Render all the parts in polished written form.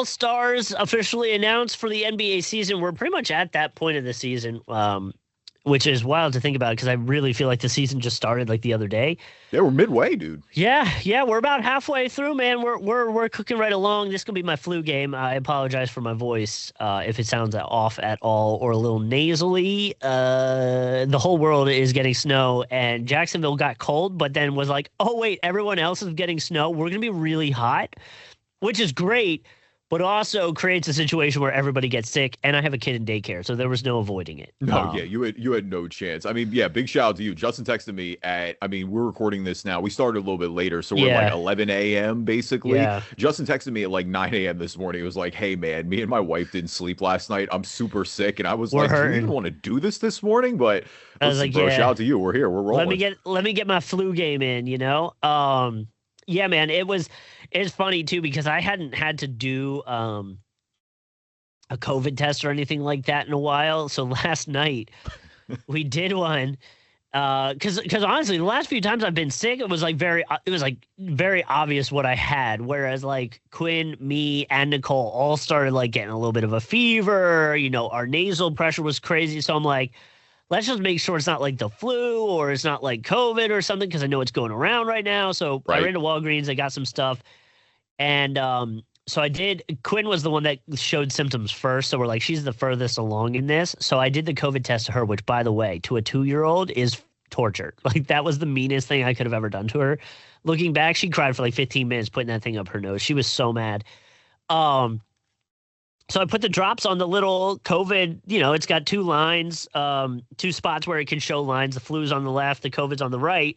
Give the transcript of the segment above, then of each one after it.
All-Stars officially announced for the NBA season. We're pretty much at that point of the season, which is wild to think about because I really feel like the season just started like the other day. Yeah, we're midway, dude. Yeah, we're about halfway through, man. We're cooking right along. This could be my flu game. I apologize for my voice if it sounds off at all or a little nasally. The whole world is getting snow, and Jacksonville got cold, but then was like, oh wait, everyone else is getting snow. We're gonna be really hot, which is great, but also creates a situation where everybody gets sick. And I have a kid in daycare, so there was no avoiding it. No, yeah, you had no chance. I mean, yeah, big shout out to you. Justin texted me we're recording this now. We started a little bit later, so we're like 11 a.m. basically. Yeah. Justin texted me at like 9 a.m. this morning. He was like, hey, man, me and my wife didn't sleep last night. I'm super sick. And I was like, do you even want to do this morning? But I was like, bro, shout out to you. We're here. We're rolling. Let me get my flu game in, you know? Yeah, man, it's funny too because I hadn't had to do a COVID test or anything like that in a while. So last night we did one because honestly, the last few times I've been sick, it was very obvious what I had. Whereas like Quinn, me, and Nicole all started like getting a little bit of a fever. You know, our nasal pressure was crazy. So I'm like, let's just make sure it's not like the flu or it's not like COVID or something because I know it's going around right now. So I ran to Walgreens, I got some stuff. And so I did. Quinn was the one that showed symptoms first. So we're like, she's the furthest along in this. So I did the COVID test to her, which, by the way, to a 2-year-old is torture. Like, that was the meanest thing I could have ever done to her. Looking back, she cried for like 15 minutes putting that thing up her nose. She was so mad. So I put the drops on the little COVID, you know, it's got 2 lines, 2 spots where it can show lines. The flu's on the left, the COVID's on the right,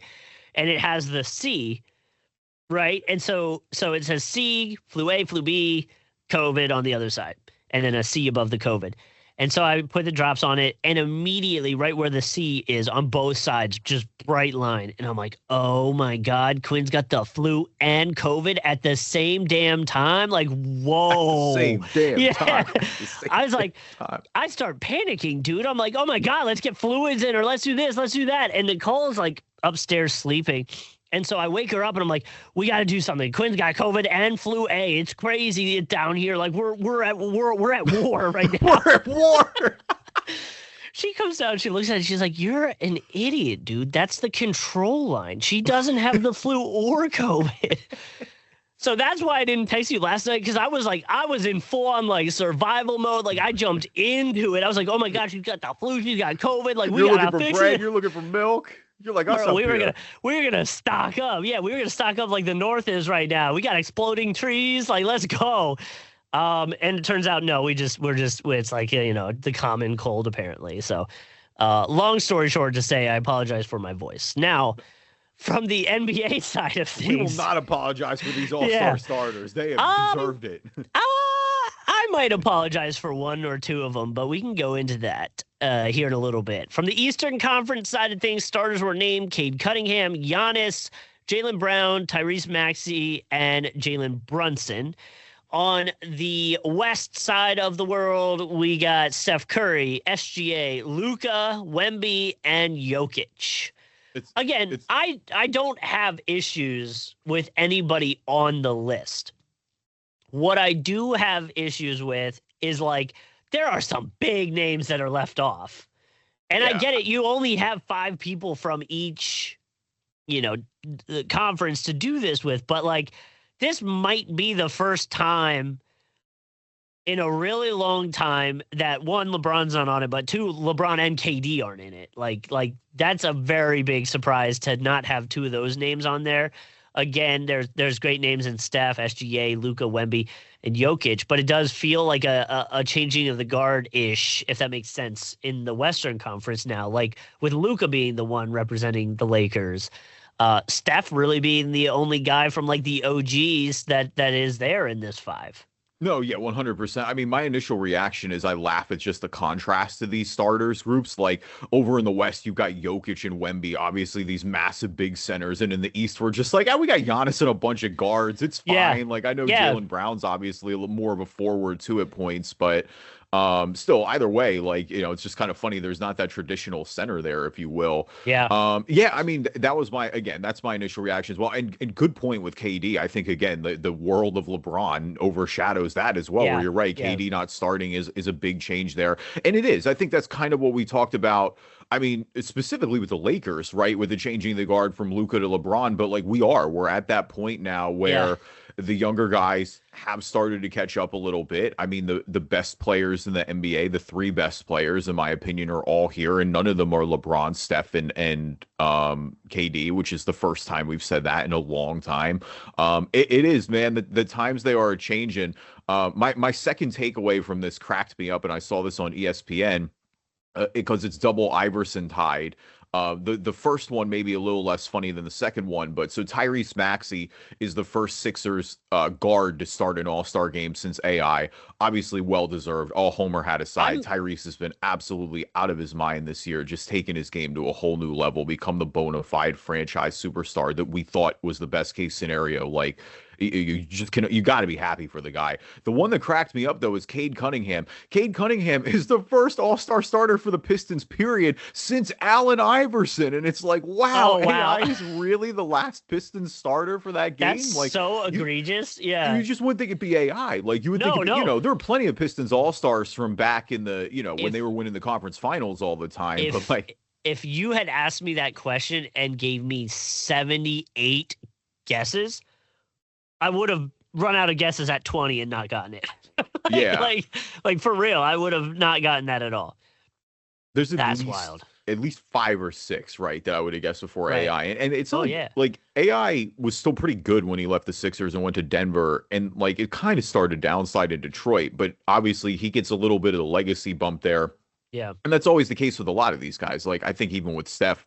and it has the C. Right. And so it says C, flu A, flu B, COVID on the other side, and then a C above the COVID. And so I put the drops on it, and immediately right where the C is on both sides, just bright line. And I'm like, oh my God, Quinn's got the flu and COVID at the same damn time. Like, whoa. Same damn time. I was like, I start panicking, dude. I'm like, oh my God, let's get fluids in, or let's do this, let's do that. And Nicole's like upstairs sleeping. And so I wake her up and I'm like, we got to do something. Quinn's got COVID and flu A. It's crazy down here. Like we're at war right now. We're at war. She comes down, she looks at it, she's like, you're an idiot, dude. That's the control line. She doesn't have the flu or COVID. So that's why I didn't text you last night, because I was in full on like survival mode. Like I jumped into it. I was like, oh my God, she's got the flu, she's got COVID. Like we gotta fix it. You're looking for milk. You're like us. We were gonna stock up. Yeah, we were gonna stock up like the North is right now. We got exploding trees. Like, let's go. And it turns out no, it's like, you know, the common cold apparently. So, long story short, to say I apologize for my voice. Now, from the NBA side of things, we will not apologize for these all-star starters. They have deserved it. I might apologize for 1 or 2 of them, but we can go into that here in a little bit. From the Eastern Conference side of things, starters were named Cade Cunningham, Giannis, Jaylen Brown, Tyrese Maxey, and Jalen Brunson. On the West side of the world, we got Steph Curry, SGA, Luka, Wemby, and Jokic. I don't have issues with anybody on the list. What I do have issues with is, like, there are some big names that are left off. And I get it. You only have 5 people from each, you know, conference to do this with. But, like, this might be the first time in a really long time that, 1, LeBron's not on it, but 2, LeBron and KD aren't in it. Like that's a very big surprise to not have 2 of those names on there. Again, there's great names in Steph, SGA, Luka, Wemby, and Jokic, but it does feel like a changing of the guard-ish, if that makes sense, in the Western Conference now. Like with Luka being the one representing the Lakers, Steph really being the only guy from like the OGs that is there in this 5. No, yeah, 100%. I mean, my initial reaction is I laugh at just the contrast to these starters groups. Like over in the West, you've got Jokic and Wemby, obviously these massive big centers. And in the East, we're just like, we got Giannis and a bunch of guards. It's fine. Like I know Jaylen Brown's obviously a little more of a forward too at points, but Still, either way, like, it's just kind of funny. There's not that traditional center there, if you will. Yeah. Yeah, I mean, that's my initial reaction as well. And good point with KD. I think, again, the world of LeBron overshadows that as well, where you're right. KD not starting is a big change there. And it is. I think that's kind of what we talked about. I mean, specifically with the Lakers, right? With the changing the guard from Luka to LeBron. But like we're at that point now where the younger guys have started to catch up a little bit. I mean, the best players in the NBA, the three best players, in my opinion, are all here, and none of them are LeBron, Steph, and KD, which is the first time we've said that in a long time. It is, man. The times they are changing. My second takeaway from this cracked me up, and I saw this on ESPN because it's double Iverson tied. The first one may be a little less funny than the second one, but so Tyrese Maxey is the first Sixers guard to start an All-Star game since AI. Obviously, well-deserved. All Homer had aside, Tyrese has been absolutely out of his mind this year, just taking his game to a whole new level, become the bona fide franchise superstar that we thought was the best-case scenario. Like, you got to be happy for the guy. The one that cracked me up, though, is Cade Cunningham. Cade Cunningham is the first All-Star starter for the Pistons, period, since Allen Iverson. And it's like, wow, AI is really the last Pistons starter for that game? That's like, so egregious. You just wouldn't think it'd be AI. Like, you would think, there were plenty of Pistons All-Stars from back in the, when they were winning the conference finals all the time. But like, if you had asked me that question and gave me 78 guesses, I would have run out of guesses at 20 and not gotten it. like for real, I would have not gotten that at all. That's wild. At least 5 or 6, right, that I would have guessed before AI. And it's like AI was still pretty good when he left the Sixers and went to Denver. And like it kind of started downside in Detroit, but obviously he gets a little bit of the legacy bump there. Yeah. And that's always the case with a lot of these guys. Like I think even with Steph,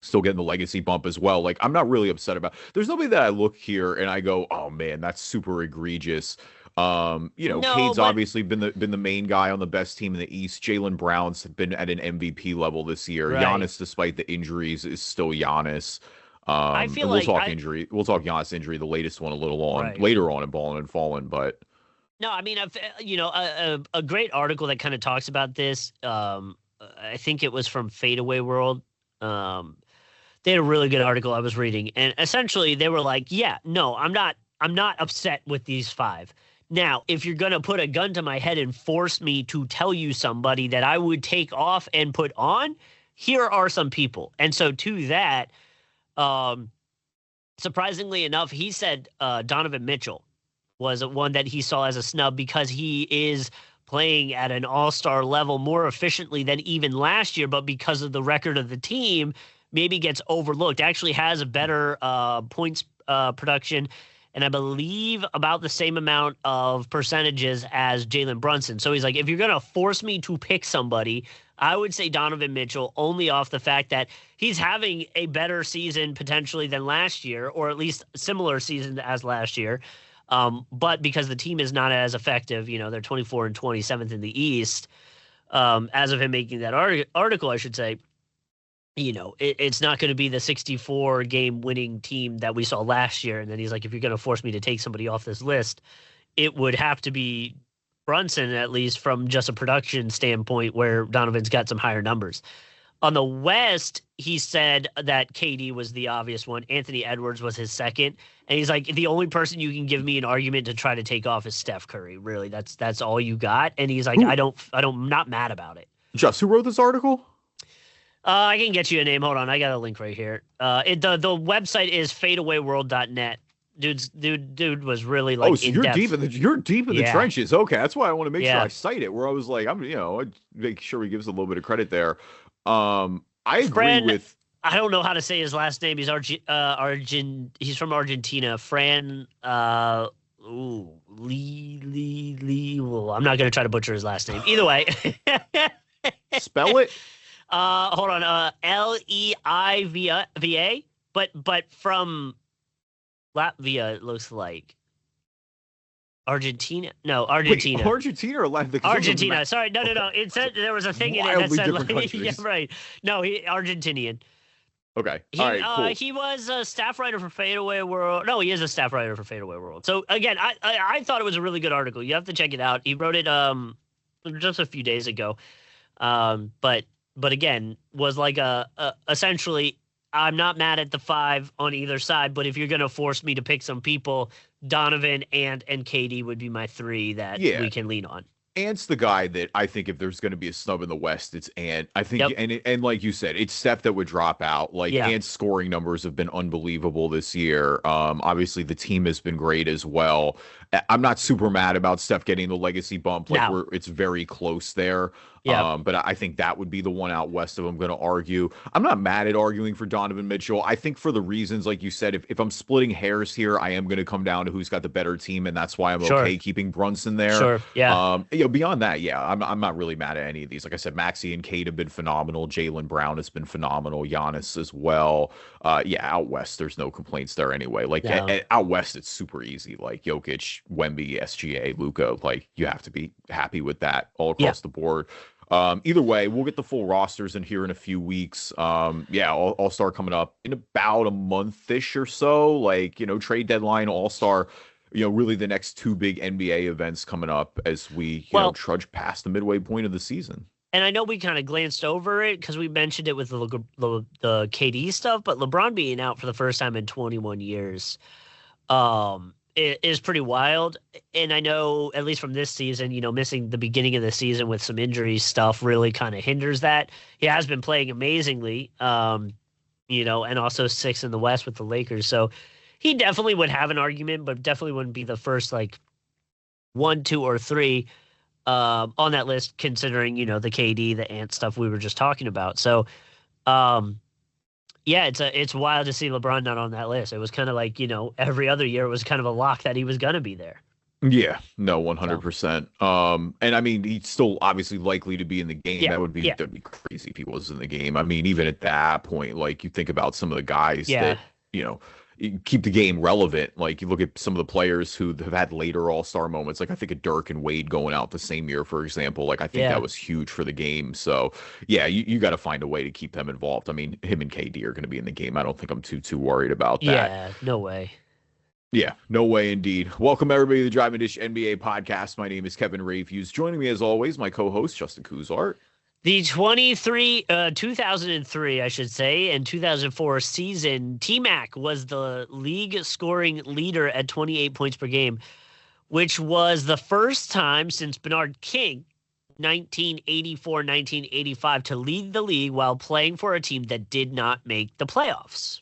still getting the legacy bump as well. Like, I'm not really upset about. There's nobody that I look here and I go, oh man, that's super egregious. Cade's obviously been the main guy on the best team in the East. Jaylen Brown's been at an MVP level this year. Right. Giannis, despite the injuries, is still Giannis. I feel like we'll talk injury. We'll talk Giannis injury, the latest one, a little later on in Ballin and Fallin, but. No, I mean, a great article that kind of talks about this. I think it was from Fadeaway World. They had a really good article I was reading, and essentially they were like, yeah, no, I'm not upset with these 5. Now, if you're going to put a gun to my head and force me to tell you somebody that I would take off and put on, here are some people. And so to that, surprisingly enough, he said Donovan Mitchell was one that he saw as a snub because he is playing at an all-star level more efficiently than even last year, but because of the record of the team, maybe gets overlooked. Actually has a better points production, and I believe about the same amount of percentages as Jalen Brunson. So he's like, if you're going to force me to pick somebody, I would say Donovan Mitchell, only off the fact that he's having a better season potentially than last year, or at least similar season as last year. But because the team is not as effective, they're 24 and 27th in the East. As of him making that article, I should say, it's not going to be the 64 game winning team that we saw last year. And then he's like, if you're going to force me to take somebody off this list, it would have to be Brunson, at least from just a production standpoint, where Donovan's got some higher numbers. On the West, he said that KD was the obvious one. Anthony Edwards was his second. And he's like, the only person you can give me an argument to try to take off is Steph Curry. Really, that's all you got. And he's like, I'm not mad about it. Just who wrote this article? I can get you a name. Hold on. I got a link right here. The website is fadeawayworld.net. Dude was really like, so you're deep in the trenches. Okay. That's why I want to make sure I cite it, where I was like, I'd make sure he gives a little bit of credit there. I agree with, I don't know how to say his last name. He's he's from Argentina. Fran, Lee. Well, I'm not going to try to butcher his last name. Either way. Spell it. Hold on. Leiva, but from Latvia, it looks like. Argentina? No, Argentina. Wait, Argentina or Latvia? Argentina. Sorry, no. It said there was a thing in it that said, yeah, right. No, Argentinian. Okay. All right. Cool. He was a staff writer for Fadeaway World. No, he is a staff writer for Fadeaway World. So again, I thought it was a really good article. You have to check it out. He wrote it just a few days ago. But again, was like essentially, I'm not mad at the 5 on either side, but if you're going to force me to pick some people, Donovan and KD would be my 3 that we can lean on. Ant's the guy that I think if there's going to be a snub in the West, it's Ant. I think, and like you said, it's Steph that would drop out. Like Ant's scoring numbers have been unbelievable this year. Obviously the team has been great as well. I'm not super mad about Steph getting the legacy bump. Like it's very close there. But I think that would be the one out west of I'm going to argue. I'm not mad at arguing for Donovan Mitchell. I think for the reasons, like you said, if I'm splitting hairs here, I am going to come down to who's got the better team, and that's why I'm okay keeping Brunson there. Sure. Yeah. Beyond that, I'm not really mad at any of these. Like I said, Maxey and Cade have been phenomenal. Jaylen Brown has been phenomenal. Giannis as well. Out west, there's no complaints there anyway. Like out west, it's super easy. Like Jokic, Wemby, SGA, Luka. Like you have to be happy with that all across the board. Either way, we'll get the full rosters in here in a few weeks. All-Star coming up in about a month-ish or so. Like, trade deadline, All-Star, really the next 2 big NBA events coming up as we trudge past the midway point of the season. And I know we kind of glanced over it because we mentioned it with the KD stuff, but LeBron being out for the first time in 21 years is pretty wild. And I know, at least from this season, missing the beginning of the season with some injury stuff really kind of hinders that. He has been playing amazingly, and also 6 in the West with the Lakers. So he definitely would have an argument, but definitely wouldn't be the first 1, 2, or 3 on that list, considering, the KD, the Ant stuff we were just talking about. So, it's wild to see LeBron not on that list. It was kind of like, every other year it was kind of a lock that he was going to be there. Yeah, no, 100%. And I mean, he's still obviously likely to be in the game. That'd be crazy if he was in the game. I mean, even at that point, like you think about some of the guys that, keep the game relevant. Like you look at some of the players who have had later all-star moments. Like I think of Dirk and Wade going out the same year, for example. Like I think that was huge for the game. So you got to find a way to keep them involved. I mean, him and KD are going to be in the game. I don't think I'm too worried about that. Yeah, no way. Yeah, no way indeed. Welcome everybody to the Driving Dish NBA podcast. My name is Kevin Rafuse. Joining me as always, my co-host Justin Cousart. The 2003, I should say, and 2004 season, T-Mac was the league scoring leader at 28 points per game, which was the first time since Bernard King, 1984-1985, to lead the league while playing for a team that did not make the playoffs.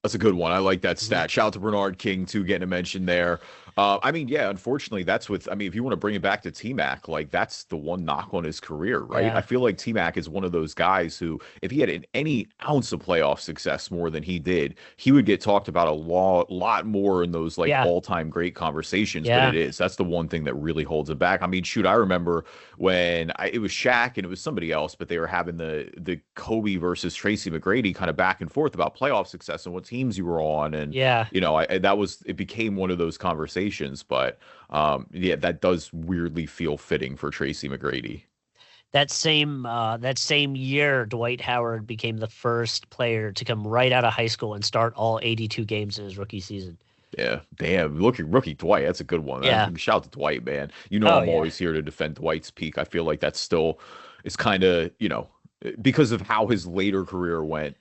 That's a good one. I like that stat. Shout out to Bernard King, too, getting a mention there. Unfortunately, if you want to bring it back to T-Mac, like that's the one knock on his career, right? Yeah. I feel like T-Mac is one of those guys who, if he had any ounce of playoff success more than he did, he would get talked about a lot more in those all-time great conversations. Yeah. But that's the one thing that really holds it back. I mean, shoot, I remember when it was Shaq and it was somebody else, but they were having the Kobe versus Tracy McGrady kind of back and forth about playoff success and what teams you were on. And, it became one of those conversations. But that does weirdly feel fitting for Tracy McGrady. That same year, Dwight Howard became the first player to come right out of high school and start all 82 games in his rookie season. Yeah, damn. Look at rookie Dwight. That's a good one. Yeah. Shout out to Dwight, man. I'm always here to defend Dwight's peak. I feel like that's still is kind of, because of how his later career went.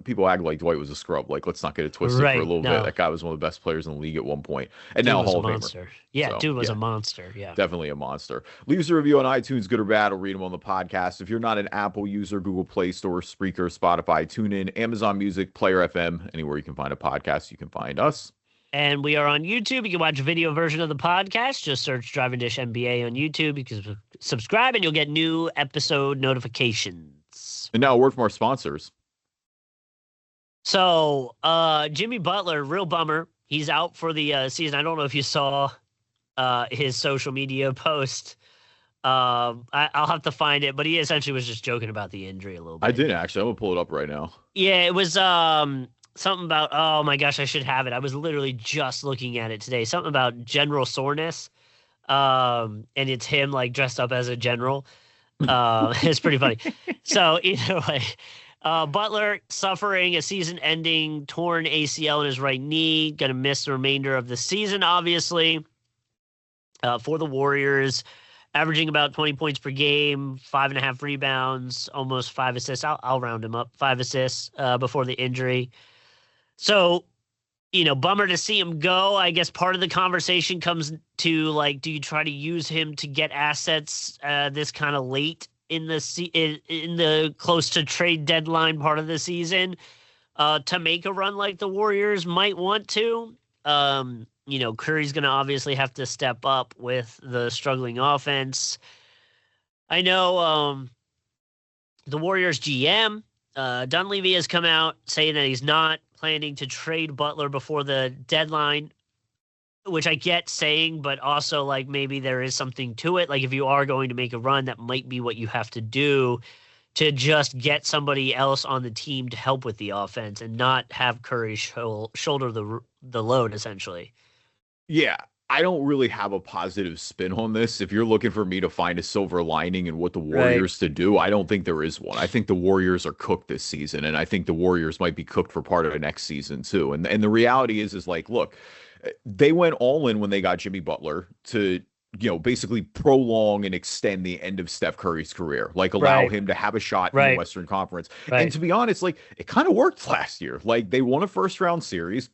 People act like Dwight was a scrub. Like, let's not get it twisted for a little bit. That guy was one of the best players in the league at one point. And dude now Hall of Famer. Yeah, dude was a monster. Yeah. Definitely a monster. Leave us a review on iTunes, good or bad. I'll read them on the podcast. If you're not an Apple user, Google Play Store, Spreaker, Spotify, TuneIn, Amazon Music, Player FM, anywhere you can find a podcast, you can find us. And we are on YouTube. You can watch a video version of the podcast. Just search Driving Dish NBA on YouTube. You can subscribe and you'll get new episode notifications. And now a word from our sponsors. So, Jimmy Butler, real bummer. He's out for the season. I don't know if you saw his social media post. I'll have to find it, but he essentially was just joking about the injury a little bit. I did actually. I'm gonna pull it up right now. Yeah, it was something about. Oh my gosh, I should have it. I was literally just looking at it today. Something about general soreness, and it's him dressed up as a general. It's pretty funny. So either way. Butler suffering a season-ending torn ACL in his right knee. Going to miss the remainder of the season, obviously, for the Warriors. averaging about 20 points per game, 5.5 rebounds, almost 5 assists. I'll round him up, 5 assists before the injury. So, bummer to see him go. I guess part of the conversation comes to, like, do you try to use him to get assets this kind of late in the close to trade deadline part of the season to make a run like the Warriors might want to? Curry's going to obviously have to step up with the struggling offense. I know the Warriors GM, Dunleavy, has come out saying that he's not planning to trade Butler before the deadline, which I get saying, but also, like, maybe there is something to it. Like, if you are going to make a run, that might be what you have to do to just get somebody else on the team to help with the offense and not have Curry shoulder the load, essentially. Yeah, I don't really have a positive spin on this. If you're looking for me to find a silver lining in what the Warriors to do, I don't think there is one. I think the Warriors are cooked this season, and I think the Warriors might be cooked for part of the next season too. And the reality is like, look, they went all in when they got Jimmy Butler to basically prolong and extend the end of Steph Curry's career, like allow him to have a shot in the Western Conference. And to be honest, like, it kind of worked last year. Like, they won a first round series.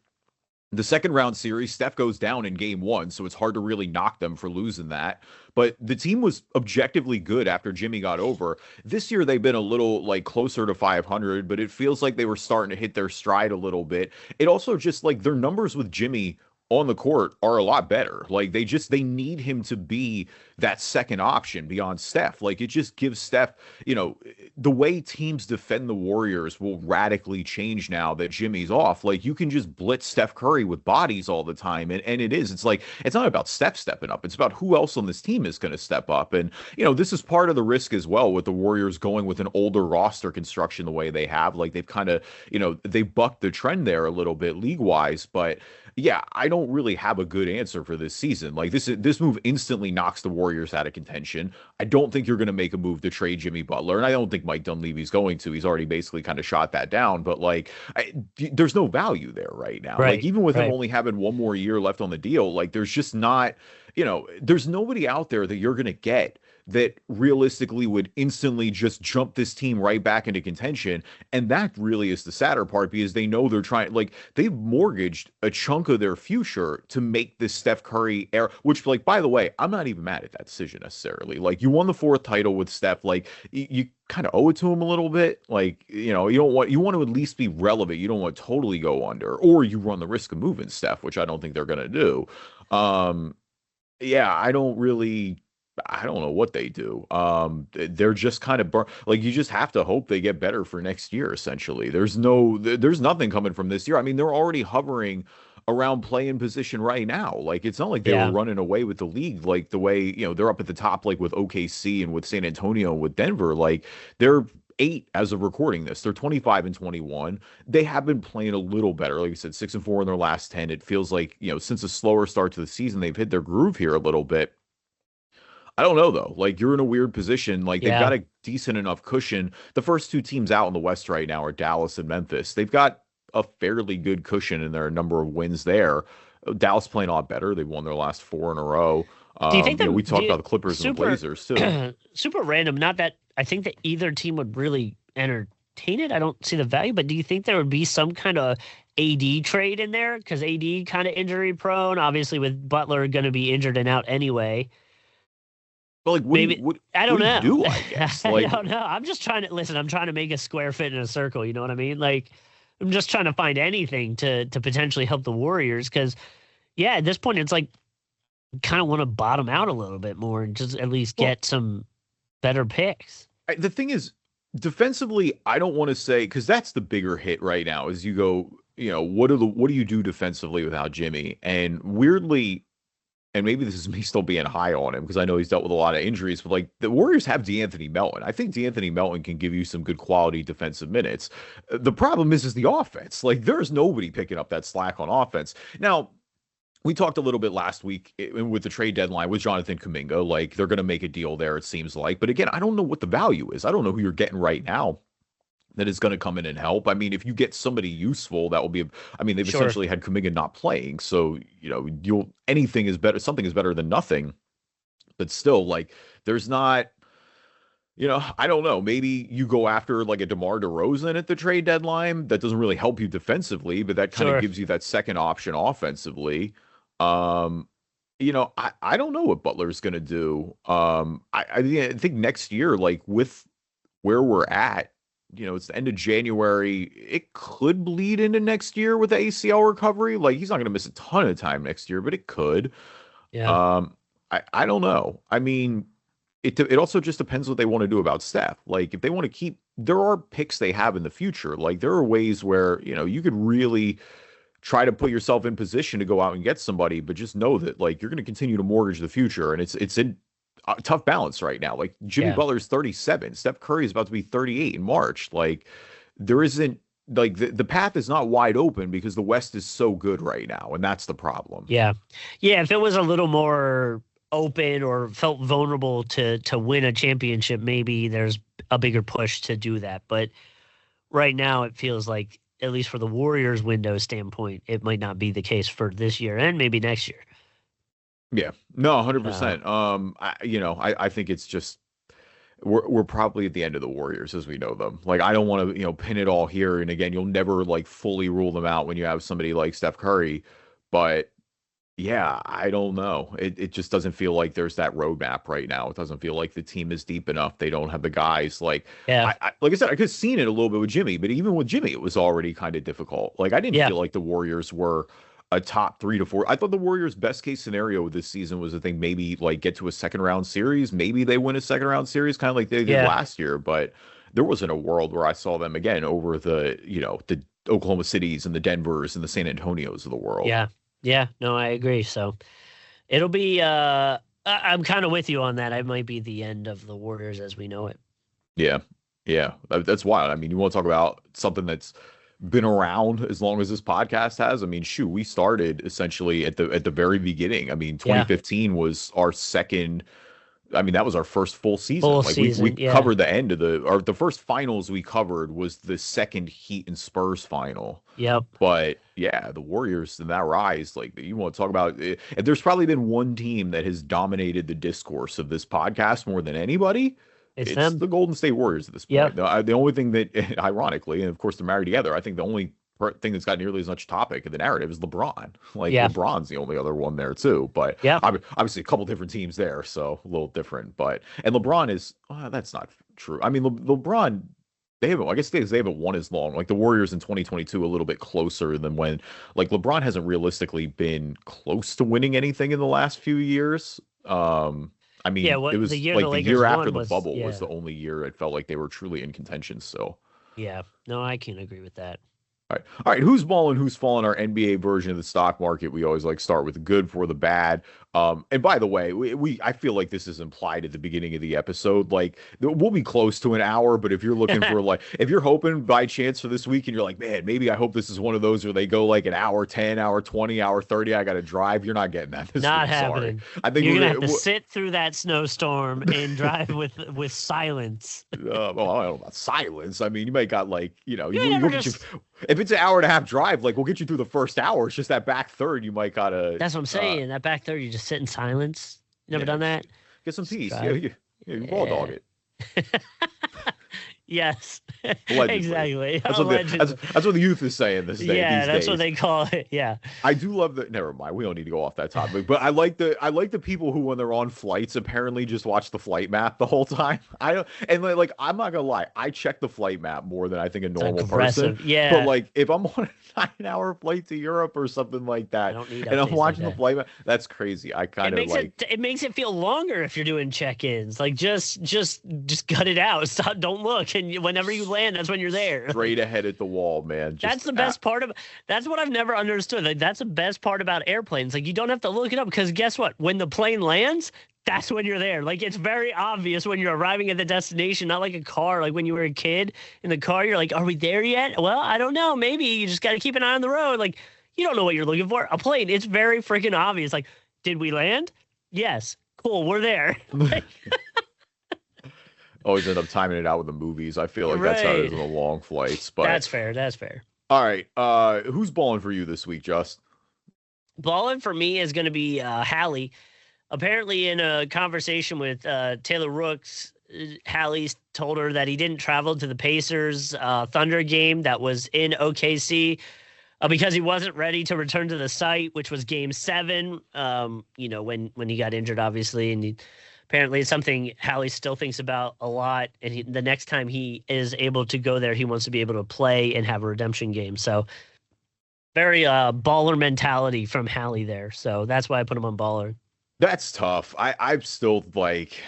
The second round series, Steph goes down in game 1, so it's hard to really knock them for losing that. But the team was objectively good after Jimmy got over. This year, they've been a little, like, closer to 500, but it feels like they were starting to hit their stride a little bit. It also just, like, their numbers with Jimmy on the court are a lot better. Like, they need him to be that second option beyond Steph. Like, it just gives Steph, the way teams defend the Warriors will radically change now that Jimmy's off. Like, you can just blitz Steph Curry with bodies all the time. And it's like, it's not about Steph stepping up. It's about who else on this team is going to step up. And, this is part of the risk as well with the Warriors going with an older roster construction the way they have. Like, they've kind of, they bucked the trend there a little bit league-wise. But yeah, I don't really have a good answer for this season. Like, this move instantly knocks the Warriors out of contention. I don't think you're going to make a move to trade Jimmy Butler, and I don't think Mike Dunleavy's going to. He's already basically kind of shot that down. But, like, there's no value there right now. Like, even with him only having one more year left on the deal, like, there's just not, there's nobody out there that you're going to get that realistically would instantly just jump this team right back into contention. And that really is the sadder part, because they know they're trying, like, they've mortgaged a chunk of their future to make this Steph Curry era, which, like, by the way, I'm not even mad at that decision necessarily. Like, you won the 4th title with Steph. Like, you kind of owe it to him a little bit. Like, you want to at least be relevant. You don't want to totally go under, or you run the risk of moving Steph, which I don't think they're going to do. Yeah, I don't know what they do. They're just kind of like, you just have to hope they get better for next year. Essentially, there's nothing coming from this year. I mean, they're already hovering around play-in position right now. Like, it's not like they were running away with the league, like the way, they're up at the top, like with OKC and with San Antonio and with Denver. Like, they're 8 as of recording this. They're 25-21. They have been playing a little better. Like I said, 6-4 in their last 10. It feels like, since a slower start to the season, they've hit their groove here a little bit. I don't know, though. Like, you're in a weird position. Like, they've got a decent enough cushion. The first 2 teams out in the West right now are Dallas and Memphis. They've got a fairly good cushion in their number of wins there. Dallas playing a lot better. They've won their last 4 in a row. Do you think we talked about the Clippers and the Blazers, too. Super random. Not that I think that either team would really entertain it. I don't see the value, but do you think there would be some kind of AD trade in there? Because AD kind of injury prone, obviously, with Butler going to be injured and out anyway. But, like, I don't know. Do, I guess. Like, I don't know. I'm just trying to make a square fit in a circle. You know what I mean? Like, I'm just trying to find anything to potentially help the Warriors. Because, at this point, it's like, kind of want to bottom out a little bit more and just at least get some better picks. The thing is, defensively, I don't want to say, because that's the bigger hit right now, is you go, what do you do defensively without Jimmy? And weirdly, and maybe this is me still being high on him because I know he's dealt with a lot of injuries, but, like, the Warriors have DeAnthony Melton. I think DeAnthony Melton can give you some good quality defensive minutes. The problem is the offense. Like, there's nobody picking up that slack on offense. Now, we talked a little bit last week with the trade deadline with Jonathan Kuminga. Like, they're going to make a deal there, it seems like. But again, I don't know what the value is. I don't know who you're getting right now that is going to come in and help. I mean, if you get somebody useful, that will be, they've essentially had Kuminga not playing. So, anything is better. Something is better than nothing. but still, like, there's not, I don't know. Maybe you go after like a DeMar DeRozan at the trade deadline. That doesn't really help you defensively, but that kind of gives you that second option offensively. I don't know what Butler's going to do. I think next year, like with where we're at, it's the end of January. It could bleed into next year with the ACL recovery. Like, he's not going to miss a ton of time next year, but it could. Yeah. I don't know. I mean, it also just depends what they want to do about Steph. Like, if they want to keep, there are picks they have in the future. Like, there are ways where, you could really try to put yourself in position to go out and get somebody, but just know that, like, you're going to continue to mortgage the future. And it's in a tough balance right now. Like, Jimmy Butler's 37. Steph Curry is about to be 38 in March. Like, there isn't, like, the path is not wide open because the West is so good right now. And that's the problem. Yeah. Yeah. If it was a little more open or felt vulnerable to win a championship, maybe there's a bigger push to do that. But right now it feels like, at least for the Warriors window standpoint, it might not be the case for this year and maybe next year. Yeah, no, 100%. I think it's just, we're probably at the end of the Warriors as we know them. Like, I don't want to, pin it all here. And again, you'll never like fully rule them out when you have somebody like Steph Curry, but yeah, I don't know. It just doesn't feel like there's that roadmap right now. It doesn't feel like the team is deep enough. They don't have the guys. Like, like I said, I could have seen it a little bit with Jimmy, but even with Jimmy, it was already kind of difficult. Like, I didn't feel like the Warriors were a top 3 to 4. I thought the Warriors' best case scenario this season was that they maybe like get to a second round series. Maybe they win a second round series, kind of like they did last year. But there wasn't a world where I saw them again over the, the Oklahoma Cities and the Denvers and the San Antonios of the world. Yeah. Yeah, no, I agree. So it'll be, I'm kind of with you on that. It might be the end of the Warriors as we know it. Yeah. Yeah. That's wild. I mean, you want to talk about something that's been around as long as this podcast has. I mean, shoot, we started essentially at the very beginning. I mean, 2015 was our second. I mean, that was our first full season. We covered the end of the first finals we covered was the second Heat and Spurs final. Yep. But yeah, the Warriors and that rise, like, you want to talk about it. And there's probably been one team that has dominated the discourse of this podcast more than anybody. It's them. The Golden State Warriors at this point. The only thing that, ironically, and of course they're married together, I think the only thing that's got nearly as much topic of the narrative is LeBron. Like, LeBron's the only other one there too, but obviously a couple different teams there, so a little different. But and LeBron is that's not true. I mean, LeBron, they haven't won as long. Like the Warriors in 2022, a little bit closer than when, like, LeBron hasn't realistically been close to winning anything in the last few years. I mean, it was the year after the bubble was the only year it felt like they were truly in contention. So yeah, no, I can agree with that. All right. Who's balling? Who's falling? Our NBA version of the stock market. We always like start with the good for the bad. And by the way, I feel like this is implied at the beginning of the episode. Like, we'll be close to an hour, but if you're looking for if you're hoping by chance for this week and you're like, man, maybe I hope this is one of those where they go like an hour 10, hour 20, hour 30, I got to drive. You're not getting that. Not happening. Sorry. I think you're gonna have to sit through that snowstorm and drive with silence. Well, I don't know about silence. I mean, you might got like, if it's an hour and a half drive, like, we'll get you through the first hour. It's just that back third, you might gotta. That's what I'm saying. That back third, you just sit in silence. Never done that. Get some peace. You ball dog it. Yes, exactly. That's what the youth is saying this day. Yeah, that's what they call it. Yeah, I do love that. Never mind, we don't need to go off that topic. But I like the people who, when they're on flights, apparently just watch the flight map the whole time. I'm not gonna lie, I check the flight map more than I think a normal person. Yeah, but like, if I'm on a 9-hour flight to Europe or something like that, and I'm watching the flight map, that's crazy. I kind of like it makes it feel longer if you're doing check-ins. Like, just cut it out. Stop. Don't look. And whenever you land, that's when you're there. Straight ahead at the wall, man. That's the best part of. That's what I've never understood. Like, that's the best part about airplanes. Like, you don't have to look it up, because guess what? When the plane lands, that's when you're there. Like, it's very obvious when you're arriving at the destination. Not like a car. Like when you were a kid in the car, you're like, "Are we there yet?" Well, I don't know. Maybe you just got to keep an eye on the road. Like, you don't know what you're looking for. A plane, it's very freaking obvious. Like, did we land? Yes. Cool. We're there. Like, always end up timing it out with the movies. I feel like that's how it is in the long flights. But that's fair. All right. Who's balling for you this week, Just? Ballin for me is going to be Hali. apparently in a conversation with Taylor Rooks, Hali told her that he didn't travel to the Pacers Thunder game that was in OKC because he wasn't ready to return to the site, which was Game 7. When he got injured, obviously, and apparently it's something Hali still thinks about a lot. And the next time he is able to go there, he wants to be able to play and have a redemption game. So very baller mentality from Hali there. So that's why I put him on baller. That's tough. I'm still like,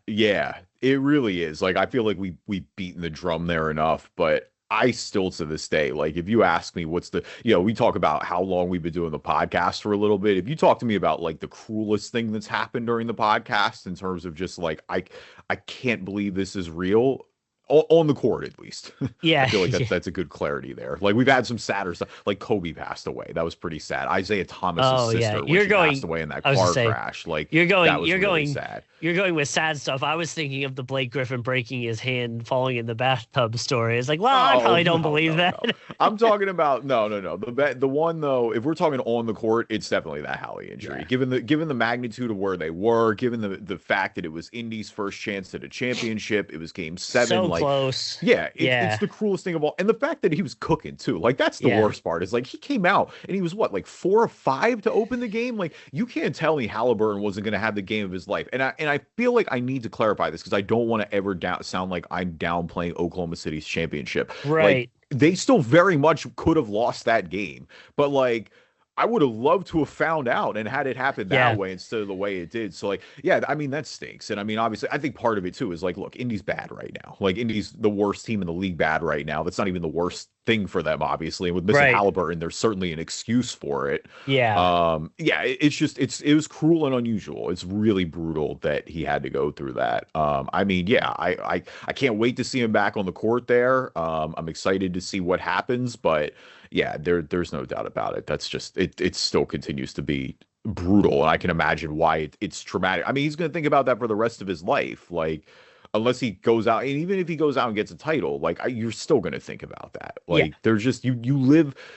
yeah, it really is. Like, I feel like we've beaten the drum there enough, but I still to this day, like, if you ask me what's we talk about how long we've been doing the podcast for a little bit. If you talk to me about like the cruelest thing that's happened during the podcast in terms of just like, I can't believe this is real. On the court, at least. Yeah. I feel like that's a good clarity there. Like, we've had some sadder stuff. Like, Kobe passed away. That was pretty sad. Isaiah Thomas's sister passed away in that car crash. Like, that was really sad. You're going with sad stuff. I was thinking of the Blake Griffin breaking his hand, falling in the bathtub story. It's like, well, I probably don't believe that. No. I'm talking about no. The one though, if we're talking on the court, it's definitely that Hali injury. Yeah. Given the magnitude of where they were, given the fact that it was Indy's first chance at a championship, it was Game 7. So close. Yeah, it's the cruelest thing of all. And the fact that he was cooking too. Like, that's the worst part. Is like he came out and he was like 4 or 5 to open the game. Like, you can't tell me Halliburton wasn't going to have the game of his life. And I feel like I need to clarify this because I don't want to ever sound like I'm downplaying Oklahoma City's championship. Right. Like, they still very much could have lost that game, but like, I would have loved to have found out and had it happen that way instead of the way it did. So like, yeah, I mean, that stinks. And I mean, obviously, I think part of it too is like, look, Indy's bad right now. Like, Indy's the worst team in the league bad right now. That's not even the worst thing for them, obviously. And with missing Halliburton, there's certainly an excuse for it. Yeah. It's just, it was cruel and unusual. It's really brutal that he had to go through that. I mean, yeah, I can't wait to see him back on the court there. I'm excited to see what happens, but yeah, there's no doubt about it. That's just it still continues to be brutal, and I can imagine why it's traumatic. I mean, he's going to think about that for the rest of his life. Like, unless he goes out, and even if he goes out and gets a title, like, you're still going to think about that. Like, there's just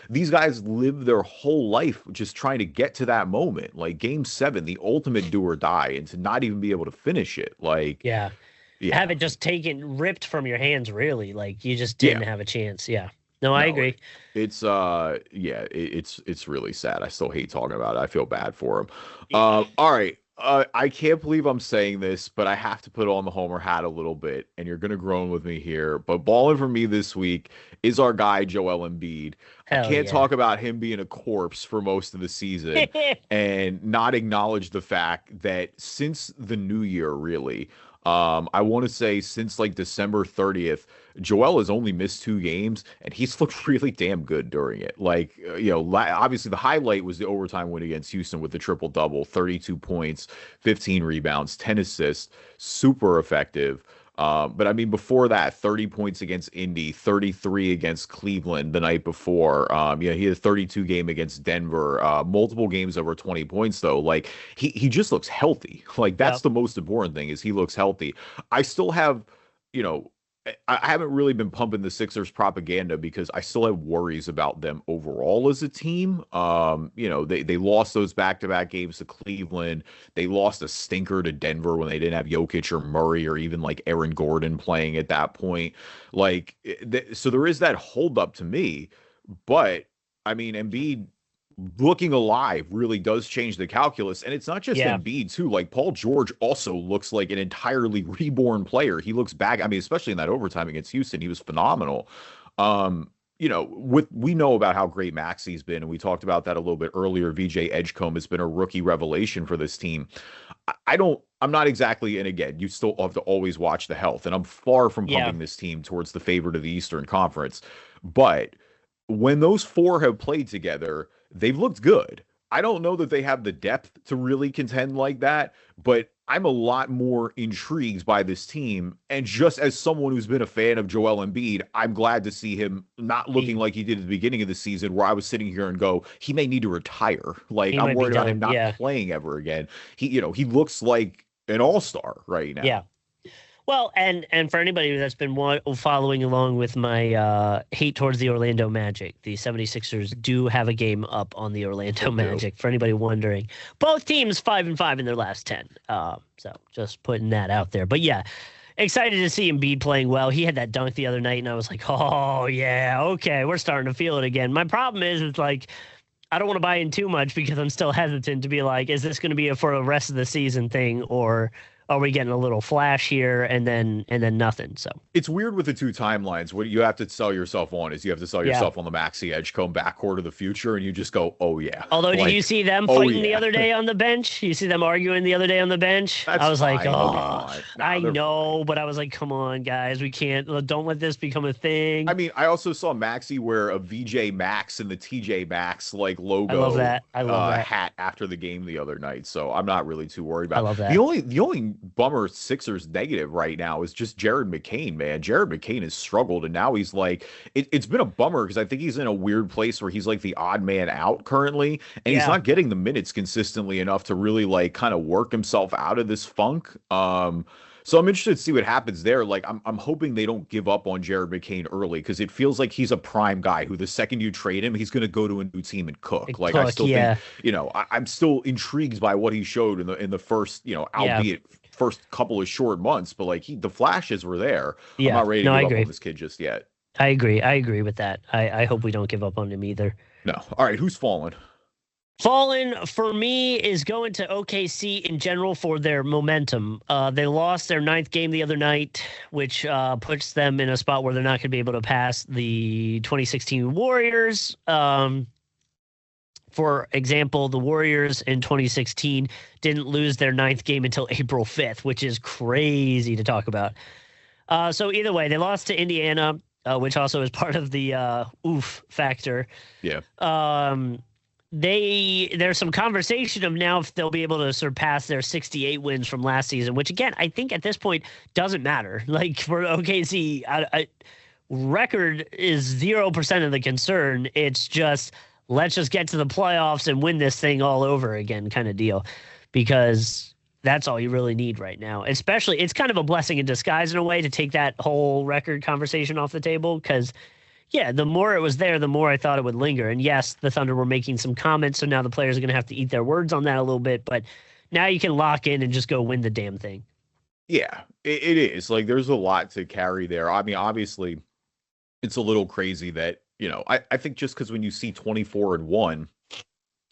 these guys live their whole life just trying to get to that moment. Like, Game 7, the ultimate do or die, and to not even be able to finish it. Like, have it just ripped from your hands, really. Like, you just didn't have a chance. No, I agree. It's it's really sad. I still hate talking about it. I feel bad for him. All right. I can't believe I'm saying this, but I have to put on the Homer hat a little bit, and you're gonna groan with me here. But balling for me this week is our guy Joel Embiid. I can't talk about him being a corpse for most of the season and not acknowledge the fact that since the new year, really, I want to say since like December 30th, Joel has only missed 2 games, and he's looked really damn good during it. Like, obviously the highlight was the overtime win against Houston with the triple-double, 32 points, 15 rebounds, 10 assists, super effective. But I mean, before that, 30 points against Indy, 33 against Cleveland the night before. He had a 32 game against Denver, multiple games over 20 points, though. Like, he just looks healthy. Like, that's the most important thing, is he looks healthy. I still have, I haven't really been pumping the Sixers propaganda because I still have worries about them overall as a team. They lost those back-to-back games to Cleveland. They lost a stinker to Denver when they didn't have Jokic or Murray or even like Aaron Gordon playing at that point. Like, so there is that holdup to me. But I mean, Embiid looking alive really does change the calculus. And it's not just Embiid too. Like, Paul George also looks like an entirely reborn player. He looks back. I mean, especially in that overtime against Houston, he was phenomenal. We know about how great Maxi's been, and we talked about that a little bit earlier. VJ Edgecombe has been a rookie revelation for this team. I'm not exactly, and again, you still have to always watch the health, and I'm far from pumping this team towards the favorite of the Eastern Conference. But when those 4 have played together, they've looked good. I don't know that they have the depth to really contend like that, but I'm a lot more intrigued by this team. And just as someone who's been a fan of Joel Embiid, I'm glad to see him not looking like he did at the beginning of the season, where I was sitting here and go, he may need to retire. Like, I'm worried about him not playing ever again. He looks like an all-star right now. Yeah. Well, and for anybody that's been following along with my hate towards the Orlando Magic, the 76ers do have a game up on the Orlando Magic, for anybody wondering. Both teams 5-5 in their last 10. So just putting that out there. But yeah, excited to see Embiid playing well. He had that dunk the other night, and I was like, oh, yeah, okay, we're starting to feel it again. My problem is, it's like, I don't want to buy in too much because I'm still hesitant to be like, is this going to be for the rest of the season thing, or are we getting a little flash here and then nothing? So it's weird with the two timelines. What you have to sell yourself on is you have to sell yourself on the Maxey Edgecombe backcourt of the future, and you just go, oh yeah. Although, did you see them fighting the other day on the bench? You see them arguing the other day on the bench? That's I was fine. like, oh, I know, but I was like, come on, guys, we can't. Don't let this become a thing. I mean, I also saw Maxey wear a VJ Max and the TJ Maxx like logo. I love that. Hat after the game the other night, so I'm not really too worried about it. I love that. The only bummer Sixers negative right now is just Jared McCain, man. Jared McCain has struggled, and now he's like, it's been a bummer because I think he's in a weird place where he's like the odd man out currently, and he's not getting the minutes consistently enough to really like kind of work himself out of this funk. So I'm interested to see what happens there. Like, I'm hoping they don't give up on Jared McCain early because it feels like he's a prime guy who the second you trade him, he's going to go to a new team and cook. I still think, I'm still intrigued by what he showed in the first, albeit first couple of short months, but like the flashes were there. I'm not ready to give up on this kid just yet. I agree with that. I hope we don't give up on him either. No. All right. Who's fallen? Fallin, for me, is going to OKC in general for their momentum. They lost their 9th game the other night, which puts them in a spot where they're not going to be able to pass the 2016 Warriors. For example, the Warriors in 2016 didn't lose their 9th game until April 5th, which is crazy to talk about. So either way, they lost to Indiana, which also is part of the oof factor. Yeah. There's some conversation of now if they'll be able to surpass their 68 wins from last season, which again, I think at this point doesn't matter. Like for OKC, record is 0% of the concern. It's just, let's just get to the playoffs and win this thing all over again kind of deal, because that's all you really need right now. Especially, it's kind of a blessing in disguise in a way to take that whole record conversation off the table, because yeah, the more it was there, the more I thought it would linger. And yes, the Thunder were making some comments, so now the players are going to have to eat their words on that a little bit. But now you can lock in and just go win the damn thing. Yeah, it is. Like, there's a lot to carry there. I mean, obviously, it's a little crazy that, I think just because when you see 24-1,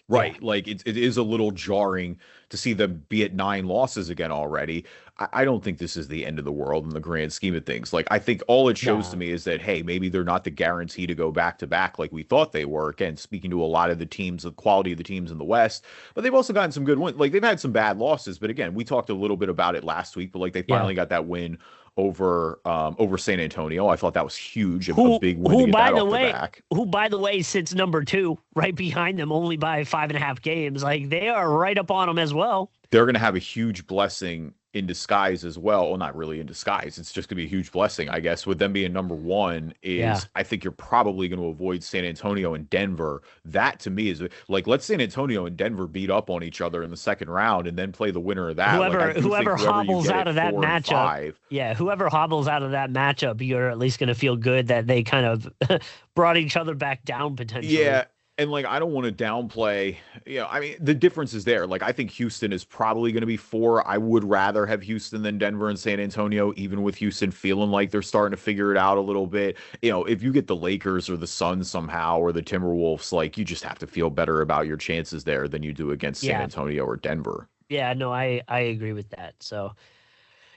right, yeah, like it is a little jarring to see them be at 9 losses again already. I don't think this is the end of the world in the grand scheme of things. Like, I think all it shows to me is that, hey, maybe they're not the guarantee to go back to back like we thought they were. Again, speaking to a lot of the teams, the quality of the teams in the West, but they've also gotten some good wins. Like, they've had some bad losses, but again, we talked a little bit about it last week, but like they finally got that win over San Antonio. I thought that was huge. A big win to get that off the back. Who, by the way, sits number 2 right behind them only by 5.5 games. Like, they are right up on them as well. They're going to have a huge blessing in disguise as well. Well, not really in disguise. It's just going to be a huge blessing, I guess, with them being number 1 is I think you're probably going to avoid San Antonio and Denver. That to me is like, let San Antonio and Denver beat up on each other in the second round and then play the winner of that. Whoever hobbles out of that matchup. Yeah. Whoever hobbles out of that matchup, you're at least going to feel good that they kind of brought each other back down potentially. Yeah. And like, I don't want to downplay, I mean, the difference is there. Like, I think Houston is probably going to be 4. I would rather have Houston than Denver and San Antonio, even with Houston feeling like they're starting to figure it out a little bit. If you get the Lakers or the Suns somehow or the Timberwolves, like, you just have to feel better about your chances there than you do against San Antonio or Denver. Yeah, no, I agree with that. So,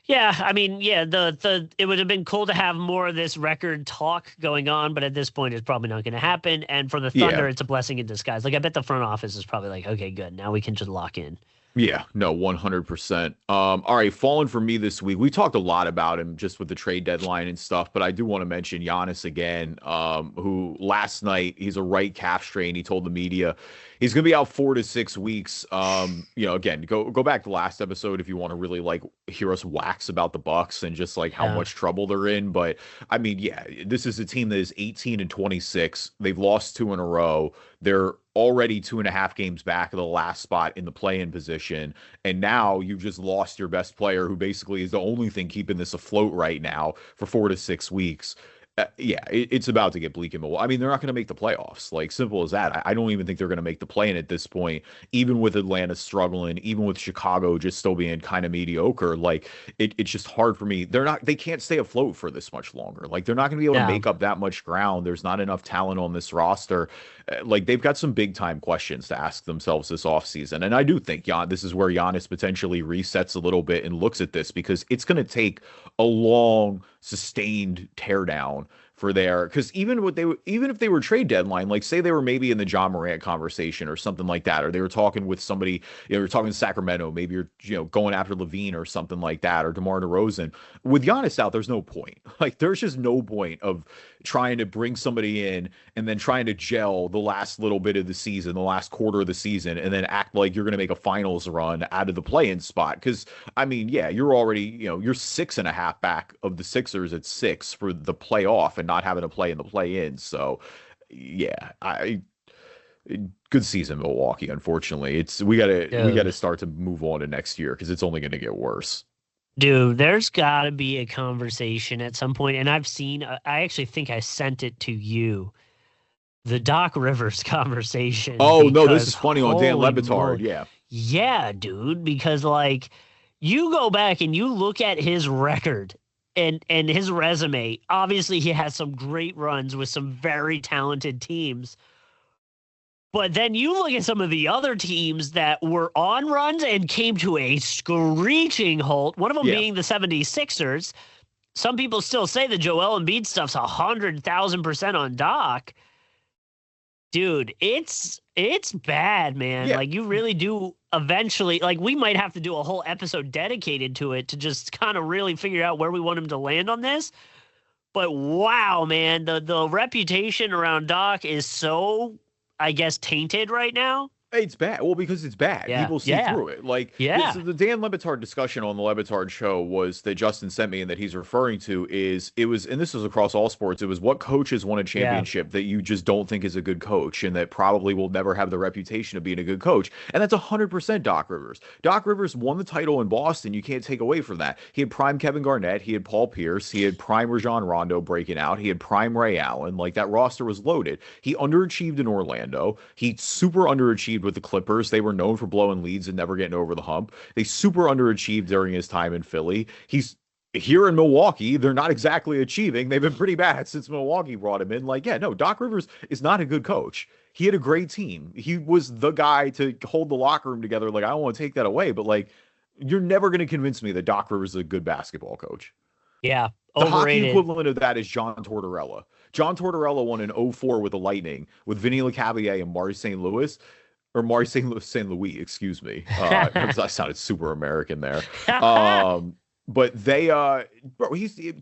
yeah, I mean, yeah, it would have been cool to have more of this record talk going on, but at this point, it's probably not going to happen. And for the Thunder, it's a blessing in disguise. Like, I bet the front office is probably like, okay, good, now we can just lock in. Yeah, no, 100%. All right, Fallin for me this week. We talked a lot about him just with the trade deadline and stuff, but I do want to mention Giannis again, who last night, he's a right calf strain. He told the media he's going to be out 4 to 6 weeks. Again, go back to last episode if you want to really like hear us wax about the Bucks and just like how much trouble they're in. But I mean, yeah, this is a team that is 18-26. They've lost 2 in a row. They're already 2.5 games back of the last spot in the play-in position. And now you've just lost your best player, who basically is the only thing keeping this afloat right now for 4 to 6 weeks. It's about to get bleak in Milwaukee. I mean, they're not going to make the playoffs. Like, simple as that. I don't even think they're going to make the play-in at this point, even with Atlanta struggling, even with Chicago just still being kind of mediocre. Like, it's just hard for me. They can't stay afloat for this much longer. Like, they're not going to be able to make up that much ground. There's not enough talent on this roster. Like, they've got some big time questions to ask themselves this offseason. And I do think this is where Giannis potentially resets a little bit and looks at this, because it's going to take a long, sustained teardown for because even if they were trade deadline, like say they were maybe in the John Morant conversation or something like that, or they were talking with somebody, they were talking to Sacramento, maybe you're going after Levine or something like that, or DeMar DeRozan. With Giannis out, there's no point. Like, there's just no point of trying to bring somebody in and then trying to gel the last little bit of the season, the last quarter of the season, and then act like you're going to make a finals run out of the play-in spot. Because I mean, you're already, you're 6.5 back of the Sixers at 6 for the playoff and not having to play in the play-in. So good season, Milwaukee. Unfortunately, we gotta start to move on to next year, because it's only going to get worse. Dude, there's got to be a conversation at some point, and I've seen. I actually think I sent it to you. The Doc Rivers conversation. Oh no, this is funny on Dan Le Batard. Yeah, dude, because like you go back and you look at his record and his resume. Obviously, he has some great runs with some very talented teams. But then you look at some of the other teams that were on runs and came to a screeching halt, one of them being the 76ers. Some people still say the Joel Embiid stuff's 100,000% on Doc. Dude, it's bad, man. Yeah. Like, you really do eventually, like, we might have to do a whole episode dedicated to it to just kind of really figure out where we want him to land on this. But wow, man, the reputation around Doc is so, I guess, tainted right now. It's bad. Well, because it's bad. Yeah. People see through it. Like, the Dan Le Batard discussion on the Le Batard show was that Justin sent me and that he's referring to and this was across all sports, it was what coaches won a championship that you just don't think is a good coach and that probably will never have the reputation of being a good coach. And that's 100% Doc Rivers. Doc Rivers won the title in Boston. You can't take away from that. He had prime Kevin Garnett. He had Paul Pierce. He had prime Rajon Rondo breaking out. He had prime Ray Allen. Like, that roster was loaded. He underachieved in Orlando. He super underachieved with the Clippers. They were known for blowing leads and never getting over the hump. They super underachieved during his time in Philly. He's here in Milwaukee. They're not exactly achieving. They've been pretty bad since Milwaukee brought him in. Like, Doc Rivers is not a good coach. He had a great team. He was the guy to hold the locker room together. Like, I don't want to take that away, but like, you're never going to convince me that Doc Rivers is a good basketball coach. Yeah. The hockey equivalent of that is John Tortorella. John Tortorella won in 2004 with the Lightning with Vinny Lecavalier and Maury St. Louis. Or Maury St. Louis, excuse me. I sounded super American there. But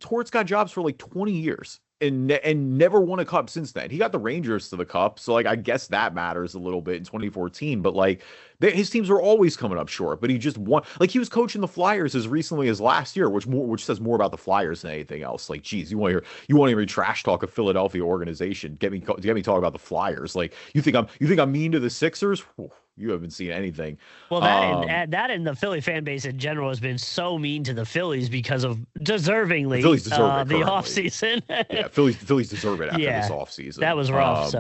Tort's got jobs for like 20 years and never won a cup since then. He got the Rangers to the cup, so like I guess that matters a little bit in 2014. But like his teams are always coming up short. But he just won. Like, he was coaching the Flyers as recently as last year, which says more about the Flyers than anything else. Like, geez, you want to hear trash talk a Philadelphia organization? Get me talking about the Flyers. Like, you think I'm mean to the Sixers? Whew, you haven't seen anything. Well, that and the Philly fan base in general has been so mean to the Phillies because of deservingly the Phillies deserve the offseason. Yeah, Phillies deserve it after this offseason. That was rough.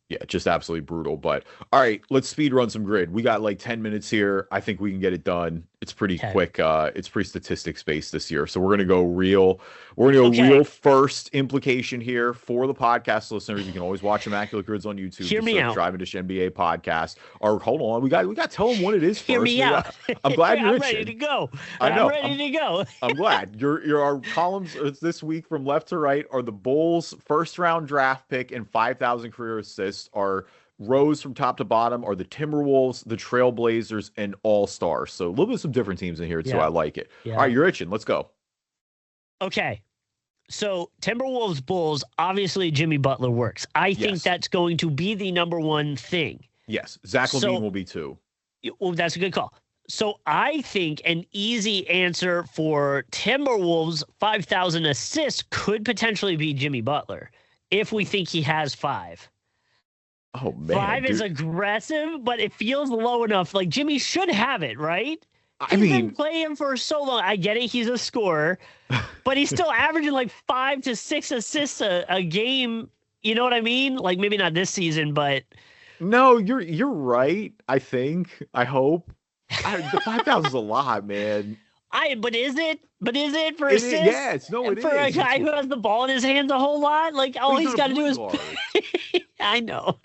Yeah, just absolutely brutal. But all right, let's speed run some grid. We got like 10 minutes here. I think we can get it done. It's pretty quick. It's pretty statistics based this year. So we're gonna go real. We're gonna go real first implication here for the podcast listeners. You can always watch Immaculate Grids on YouTube. Hear me out. Driving Dish NBA podcast. Or hold on, we got to tell them what it is first. Hear me out. I'm glad you're I'm ready to go. I know. I'm ready to go. I'm glad. Our columns this week from left to right are the Bulls' first round draft pick and 5,000 career assists. Our rows from top to bottom are the Timberwolves, the Trailblazers, and All-Stars. So a little bit of some different teams in here, so I like it. Yeah. All right, you're itching. Let's go. Okay. So Timberwolves, Bulls, obviously Jimmy Butler works. I think that's going to be the number one thing. Yes. Zach LaVine will be too. Well, that's a good call. So I think an easy answer for Timberwolves 5,000 assists could potentially be Jimmy Butler if we think he has 5. Oh man, 5 is aggressive, but it feels low enough. Like Jimmy should have it, right? I He's mean, been playing for so long. I get it. He's a scorer, but he's still averaging like 5 to 6 assists a game. You know what I mean? Like maybe not this season, but no, you're right. I hope. The 5,000 is a lot, man. But is it? But is it for It is, assists? yes, no, it for is. a guy who has the ball in his hands a whole lot? Like all he's got to do is. I know.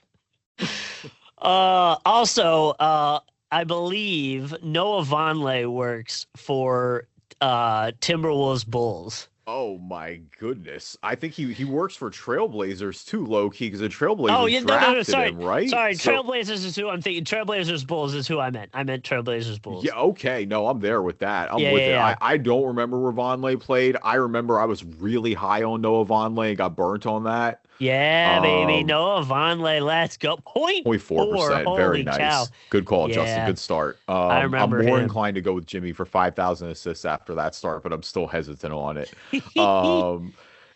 Also, I believe Noah Vonleh works for Timberwolves Bulls. Oh my goodness! I think he works for Trailblazers too, low key, because the Trailblazers drafted him, right? Sorry, Trailblazers is who I'm thinking. Trailblazers Bulls is who I meant. I meant Trailblazers Bulls. Yeah, okay. No, I'm there with that. I'm with it. Yeah. I don't remember where Vonleh played. I remember I was really high on Noah Vonleh and got burnt on that. Yeah, baby. Noah Vonleh, let's go. 0.4%. Very nice. Cow. Good call, Justin. Good start. I remember I'm more inclined to go with Jimmy for 5,000 assists after that start, but I'm still hesitant on it. The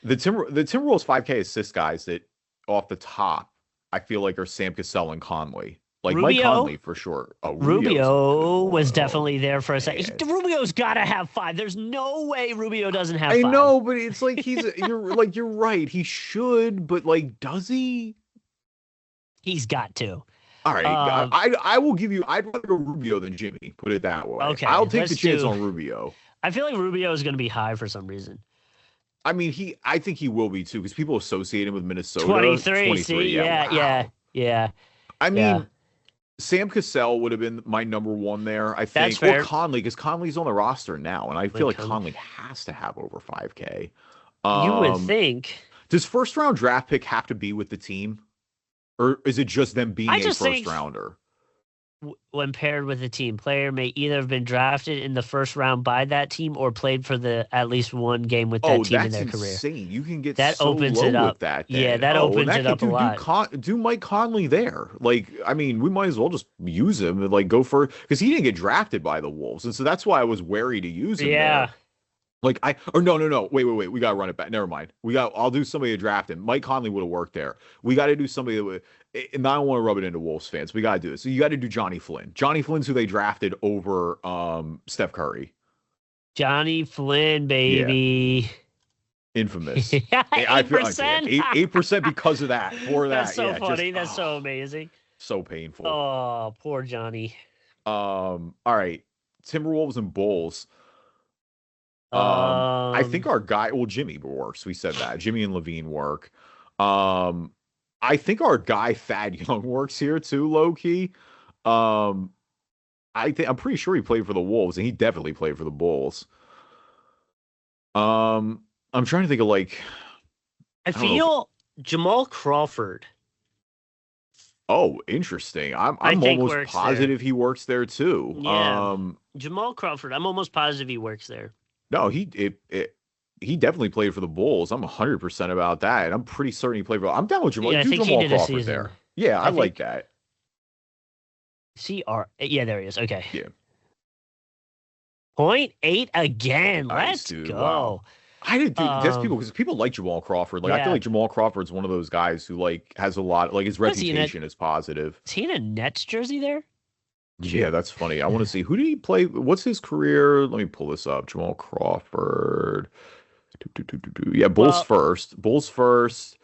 Timberwolves 5K assist guys that off the top, I feel like are Sam Cassell and Conley. Like Rubio, Mike Conley for sure. Oh, Rubio was definitely there for a second. Rubio's got to have 5. There's no way Rubio doesn't have 5. I know, but it's like you're right. He should, but like, does he? He's got to. All right, I will give you. I'd rather go Rubio than Jimmy. Put it that way. Okay, I'll take the chance on Rubio. I feel like Rubio is going to be high for some reason. I mean, I think he will be too because people associate him with Minnesota. 23. See, yeah. I mean. Sam Cassell would have been my number 1 there, I think. That's fair. Or Conley, because Conley's on the roster now, and I feel like Conley has to have over 5K. You would think. Does first round draft pick have to be with the team? Or is it just them being a first rounder? When paired with a team, player may either have been drafted in the first round by that team or played for at least one game with that team in their career. That's insane. You can get that so opens low it up. With that. Then. Yeah, that opens it up a lot. Do Mike Conley there? Like, I mean, we might as well just use him and like go for because he didn't get drafted by the Wolves, and so that's why I was wary to use him. Yeah. There. Like no. Wait. We gotta run it back. Never mind. I'll do somebody to draft him. Mike Conley would have worked there. We got to do somebody that would. And I don't want to rub it into Wolves fans. We got to do it. So you got to do Johnny Flynn. Johnny Flynn's who they drafted over Steph Curry. Johnny Flynn, baby. Yeah. Infamous. 8%. 8% because of that. For that. That's so funny. That's so amazing. So painful. Oh, poor Johnny. All right. Timberwolves and Bulls. I think our guy, Jimmy works. We said that. Jimmy and Levine work. I think our guy Thad Young works here too, low key. I'm pretty sure he played for the Wolves, and he definitely played for the Bulls. I'm trying to think of like. I feel Jamal Crawford. Oh, interesting. I'm almost positive he works there too. Yeah. Jamal Crawford. I'm almost positive he works there. No, he definitely played for the Bulls. I'm 100% about that. And I'm pretty certain he played for. I'm down with Jamal. Yeah, I think Jamal he did Crawford a season. there. Yeah, I like that. Yeah, there he is. Okay. Yeah. 0.8 again. Nice, Let's go. Wow. I didn't do that's people because people like Jamal Crawford. Like I feel like Jamal Crawford's one of those guys who like has a lot like his reputation is positive. Is he in a Nets jersey there? Yeah, that's funny. I want to see who did he play? What's his career? Let me pull this up. Jamal Crawford. Yeah, Bulls first. Bulls first.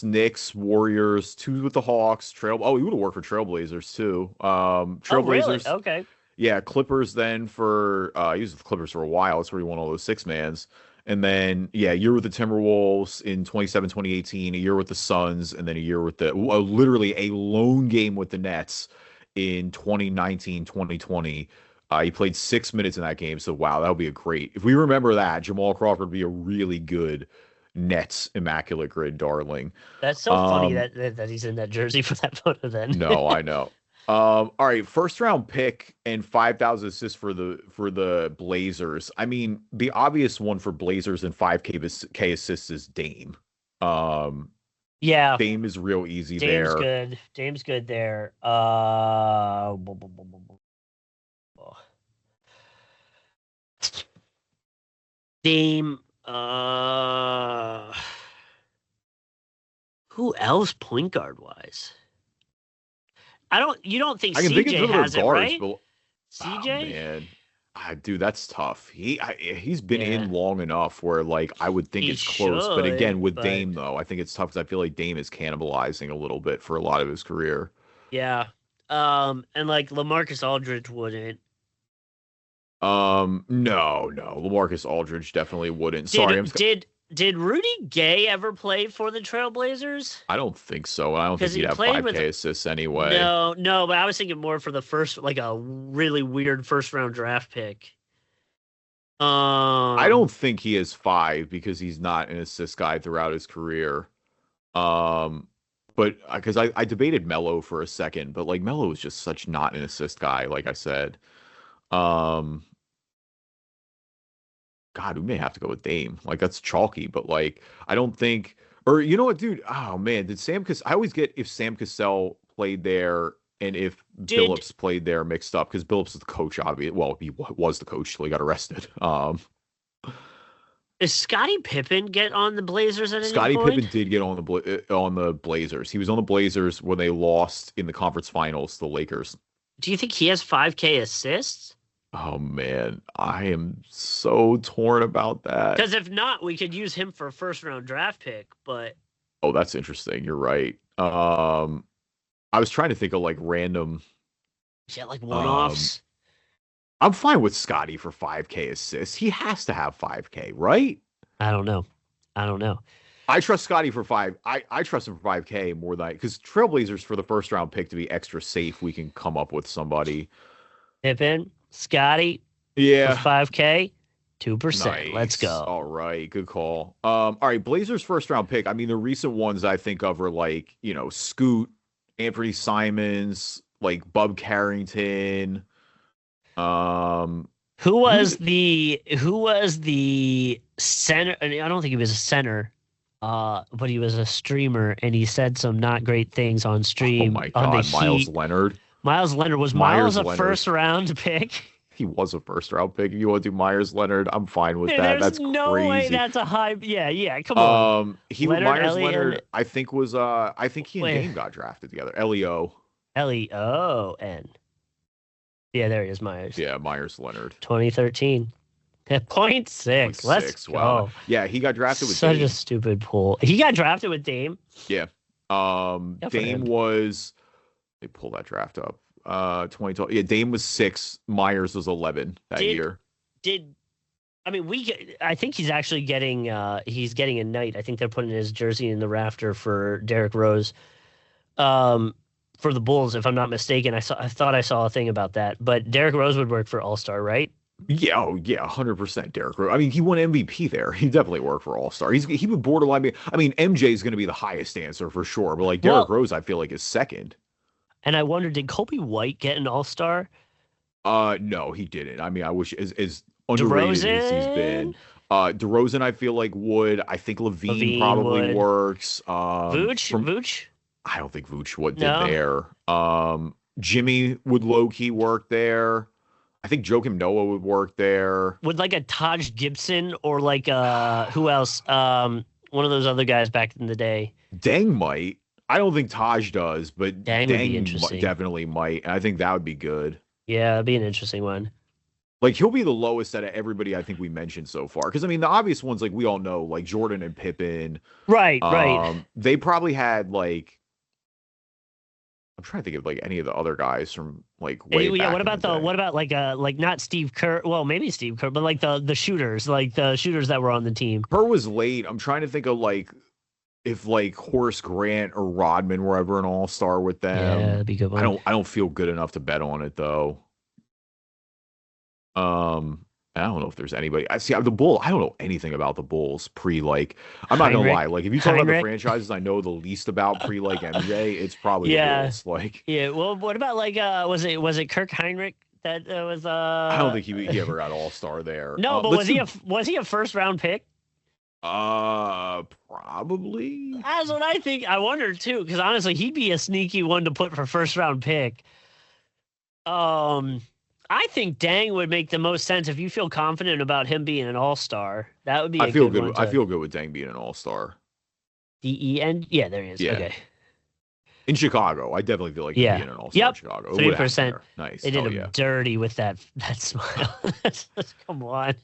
Knicks, Warriors, 2 with the Hawks, he would have worked for Trailblazers too. Trailblazers. Oh, really? Okay. Yeah, Clippers then for he was with the Clippers for a while. That's where he won all those 6-mans. And then, a year with the Timberwolves in 2018, a year with the Suns, and then a year with literally a lone game with the Nets in 2019, 2020. He played 6 minutes in that game. So, wow, that would be if we remember that, Jamal Crawford would be a really good Nets Immaculate Grid darling. That's so funny that he's in that jersey for that photo then. No, I know. All right, first round pick and 5,000 assists for the Blazers. I mean, the obvious one for Blazers and 5K assists is Dame. Yeah, Dame is real easy there. Dame's good there. Dame. Who else point guard wise? You don't think I can think CJ of other has it, guards, right? but CJ? oh, man. Dude, that's tough. He's been in long enough where like I would think it's close, but again with Dame though, I think it's tough because I feel like Dame is cannibalizing a little bit for a lot of his career. Yeah, and like LaMarcus Aldridge wouldn't. No, LaMarcus Aldridge definitely wouldn't. Sorry, Did Rudy Gay ever play for the Trailblazers? I don't think so. I don't think he'd have 5K assists anyway. No, but I was thinking more for the first, like a really weird first round draft pick. I don't think he has 5 because he's not an assist guy throughout his career. But because I debated Melo for a second, but like Melo is just such not an assist guy, like I said. God, we may have to go with Dame. Like that's chalky, but like I don't think. Or you know what, dude? Oh man, I always get if Sam Cassell played there and if Billups played there mixed up because Billups is the coach. Obviously, well, he was the coach till he got arrested. Does Scottie Pippen get on the Blazers at any point? Scottie Pippen did get on the Blazers. He was on the Blazers when they lost in the conference finals to the Lakers. Do you think he has 5K assists? Oh, man, I am so torn about that. Because if not, we could use him for a first-round draft pick, but... Oh, that's interesting. You're right. I was trying to think of, like, random... Yeah, like one-offs? I'm fine with Scottie for 5K assists. He has to have 5K, right? I don't know. I trust Scottie for 5. I trust him for 5K more than... Because Trailblazers, for the first-round pick to be extra safe, we can come up with somebody. Pippen... Scotty, for 5K, 2%. Nice. Let's go. All right, good call. All right, Blazers first round pick. I mean, the recent ones I think of are like, Scoot, Anthony Simons, like Bub Carrington. Who was the center? I don't think he was a center. But he was a streamer, and he said some not great things on stream. Oh my God, Miles Leonard. Miles Leonard. Was Miles a first-round pick? He was a first-round pick. If you want to do Myers Leonard, I'm fine with that. That's no crazy. Way that's a high. Yeah. Come on. Leonard, I think was. I think he and Dame got drafted together. Leo. Leon. Yeah, there he is, Myers. Yeah, Myers Leonard. 2013. 0.6. Let's go. Wow. Yeah, he got drafted with Such Dame. A stupid pool. He got drafted with Dame. Yeah. Dame was. They pull that draft up. 2012. Yeah, Dame was 6. Myers was 11 that year. I think he's actually getting. He's getting a night. I think they're putting his jersey in the rafter for Derrick Rose. For the Bulls, if I'm not mistaken. I thought I saw a thing about that. But Derrick Rose would work for All-Star, right? Yeah, 100% Derrick Rose. I mean, he won MVP there. He definitely worked for All-Star. He would borderline. I mean, MJ is going to be the highest answer for sure, but like Derrick Rose, I feel like is second. And I wonder, did Kobe White get an All-Star? No, he didn't. I mean, I wish as underrated as he's been. DeRozan, I feel like would. I think Levine probably works. Vooch? I don't think Vooch did there. Jimmy would low-key work there. I think Joakim Noah would work there. Would like a Taj Gibson or like who else? One of those other guys back in the day. Deng might. I don't think Taj does, but Deng definitely might. And I think that would be good. Yeah, that'd be an interesting one. Like he'll be the lowest out of everybody I think we mentioned so far. Because I mean, the obvious ones like we all know, like Jordan and Pippen. Right. They probably had like. I'm trying to think of like any of the other guys from like way back. What about like not Steve Kerr? Well, maybe Steve Kerr, but like the shooters, like the shooters that were on the team. Kerr was late. I'm trying to think of like if like Horace Grant or Rodman were ever an All-Star with them. Yeah, that'd be a good one. I don't feel good enough to bet on it though. I don't know if there's anybody. I see the Bull. I don't know anything about the Bulls pre like. I'm not gonna lie. Like if you talk about the franchises I know the least about pre like MJ, it's probably the Bulls. Like Well, what about like was it Kirk Heinrich that was? I don't think he ever got All-Star there. No, but was he a first round pick? Probably. That's what I think. I wonder too, because honestly, he'd be a sneaky one to put for first round pick. I think Deng would make the most sense if you feel confident about him being an All-Star. That would be. I feel good with Deng being an All-Star. DEN? Yeah, there he is. Yeah. Okay. In Chicago, I definitely feel like he'd be in an All-Star in Chicago. 3%. Nice. They did him dirty with that smile. Come on.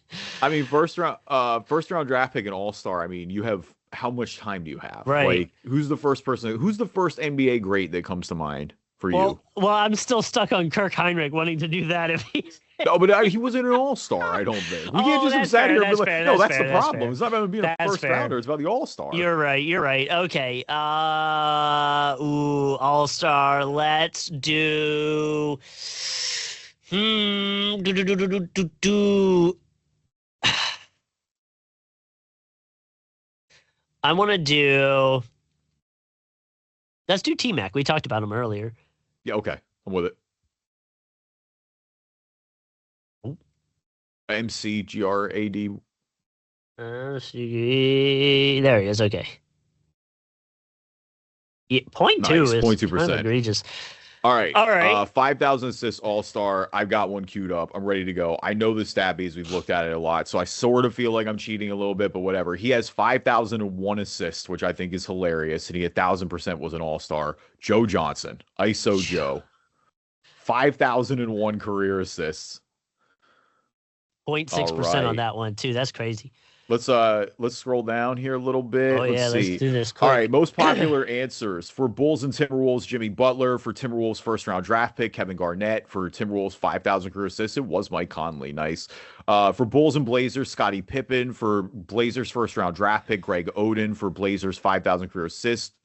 I mean, first round draft pick and All-Star. I mean, you have how much time do you have? Right. Like, who's the first NBA great that comes to mind for you? Well, I'm still stuck on Kirk Heinrich wanting to do that if he's No, but he wasn't an All-Star, I don't think. We can't just sat here and be like, no, that's the problem. It's not about being a first rounder. It's about the All-Star. You're right. Okay. All-Star. Let's do. I want to do. Let's do T-Mac. We talked about him earlier. Yeah, okay. I'm with it. MCGRAD. There he is. Okay. Yeah, 0.2 is 0.2%. Egregious. All right. 5,000 assists All-Star. I've got one queued up. I'm ready to go. I know the stat because we've looked at it a lot, so I sort of feel like I'm cheating a little bit, but whatever. He has 5,001 assists, which I think is hilarious, and he 1,000% was an All-Star. Joe Johnson, ISO Joe, 5,001 career assists. 0.6% on that one too. That's crazy. Let's scroll down here a little bit. Let's see. Let's do this quick. All right, most popular answers for Bulls and Timberwolves: Jimmy Butler. For Timberwolves, first round draft pick Kevin Garnett. For Timberwolves, 5,000 career assists. It was Mike Conley. Nice. For Bulls and Blazers, Scottie Pippen. For Blazers, first round draft pick Greg Oden. For Blazers, 5,000 career assists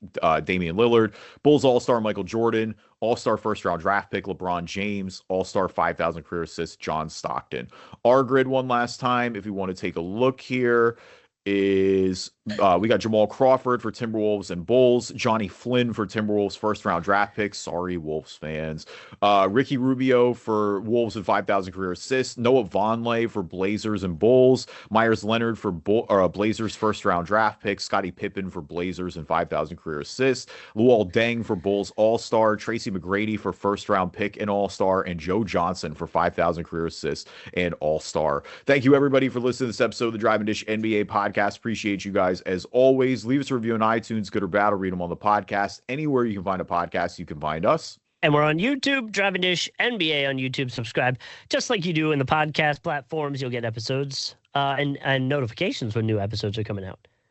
Damian Lillard. Bulls All-Star Michael Jordan. All-Star first round draft pick LeBron James. All-Star 5,000 career assists John Stockton. Our grid one last time, if we want to take a look here, is we got Jamal Crawford for Timberwolves and Bulls, Johnny Flynn for Timberwolves first round draft pick. Sorry, Wolves fans. Ricky Rubio for Wolves and 5,000 career assists. Noah Vonleh for Blazers and Bulls. Myers Leonard for Blazers first round draft pick. Scottie Pippen for Blazers and 5,000 career assists. Luol Deng for Bulls All-Star. Tracy McGrady for first round pick and All-Star. And Joe Johnson for 5,000 career assists and All-Star. Thank you everybody for listening to this episode of the Drive and Dish NBA podcast. Appreciate you guys as always. Leave us a review on iTunes, good or bad. I'll read them on the podcast. Anywhere you can find a podcast, you can find us. And we're on YouTube, Drive and Dish NBA on YouTube. Subscribe just like you do in the podcast platforms. You'll get episodes and notifications when new episodes are coming out.